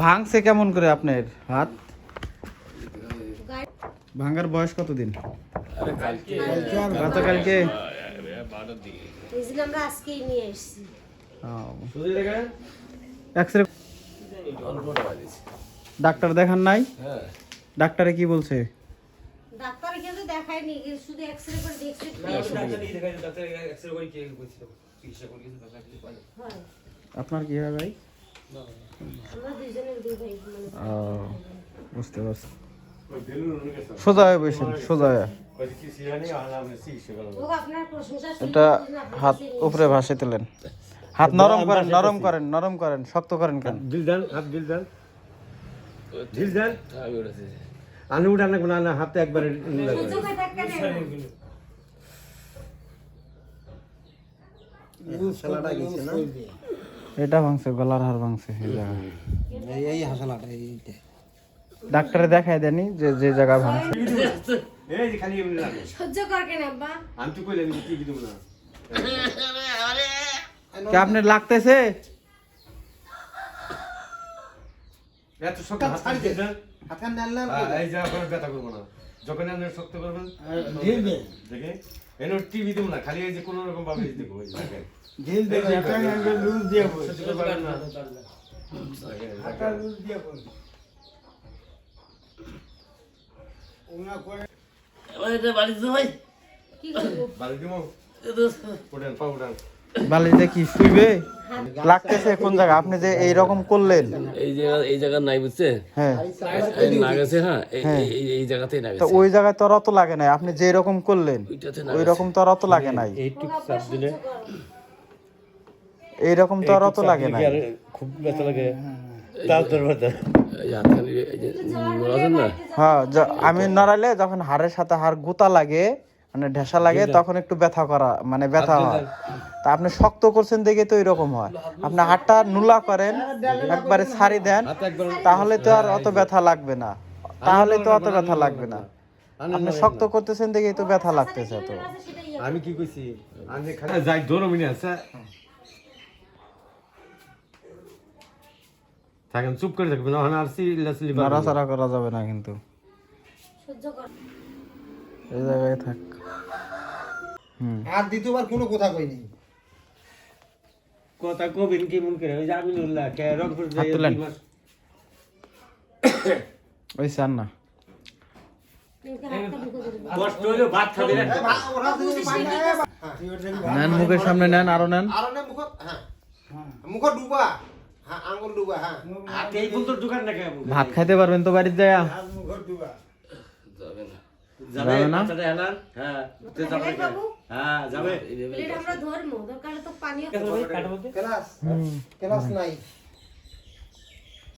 ভাঙছে কেমন করে আপনার হাত? ভাঙার বয়স কতদিন? গতকালকে ডাক্তার দেখান নাই? ডাক্তারে কি বলছে? আপনার কি হয় ভাই? বুঝতে পারছি। সোজা হয়ে বসেন, সোজা হয়ে। এটা হাত উপরে ভাসে তোলেন। হাত নরম করেন, নরম করেন, নরম করেন, শক্ত করেন কেন? আলু উঠান না হাতে একবারে এটা ভাঙছে, গলার হাড় ভাঙছে এই হাসালাটা। ডাক্তারে দেখাই দেনি যে যে জায়গা ভাঙছে। এই যে খালি সহ্য কর কেন আব্বা? আমি তো কইলাম কি কি দেব না। কি আপনার লাগতেছে? এত শক্ত হাত ছাড়ি দেন। হাত কান নাল না। এই যে আপনার ব্যথা করব না। যখন আপনি শক্ত করবেন ঢিলবে। দেখে এনো টিভি দেব না, খালি এই যে কোন রকম ভাবে দেখো এই দেখেন। ঢিলবে একটা অ্যাঙ্গেল লুজ দিয়ে বল। সহ্য করতে পারেন না। হাতটা লুজ দিয়ে বল। ওনা করে এটা বাড়ি দিতে ভাই কি করব? বাড়ি দিমু। ওঠেন পাউডার। বালিতে কি শুইবে? লাগতেছে কোন জায়গা? আপনি যে এই রকম করলেন এই জায়গা নাই বুঝছে? হ্যাঁ না গেছে। হ্যাঁ এই জায়গাতেই না তো গেছে। ওই জায়গায় তো আর অত লাগে নাই। আপনি যে রকম করলেন ওই রকম তো আর অত লাগে নাই। এইটুক চাপ দিলে এইরকম তো আর অত লাগে নাই। খুব ব্যথা লাগে। তাও তোর ব্যথা। এই হাতখানি এই যে নড়াছেন না? হ্যাঁ, আমি নড়াইলে যখন হাড়ের সাথে হাড় গুতা লাগে, মানে ঢেসা লাগে, তখন একটু ব্যথা করা, মানে ব্যথা হয়। তা আপনি শক্ত করছেন দেখে তো এরকম হয়। আপনি হাড়টা নুলা করেন, একবারে ছাড়ি দেন, তাহলে তো আর অত ব্যথা লাগবে না। তাহলে তো অত ব্যথা লাগবে না। আপনি শক্ত করতেছেন দেখে তো ব্যথা লাগতেছে। তো আমি কি কইছি? আমি খালি যাই 12 মিনিট আছে। থাকেন, চুপ করে থাকবেন। না আর সিরিয়াসলি নড়াচড়া করা যাবে না কিন্তু। সহ্য কর। এই জায়গায় থাক। আর দ্বিতীয়বার কোনো কথা কইনি। কথা কবিন কি মন করে? ওই যে আমিনুল্লাহ কে রংপুর হাত তুলেন। ওই চান না। কষ্ট হলো ভাত খাবে না। নেন, মুখের সামনে নেন, আরো নেন। আরো না মুখ, হ্যাঁ মুখ ডুবা, হ্যাঁ আঙ্গুল ডুবা, হ্যাঁ হাতে এই বলতো দোকান না কেন? ভাত খাইতে পারবেন তো বাড়িতে যায়? মুখ ডুবা। যাবে না। যাবে যাবে না? মাথাটা হেলান। হ্যাঁ তে যাবে। হ্যাঁ যাবে। প্লেট আমরা ধরমু, দরকার তো পানিও ক্লাস ক্লাস নাই।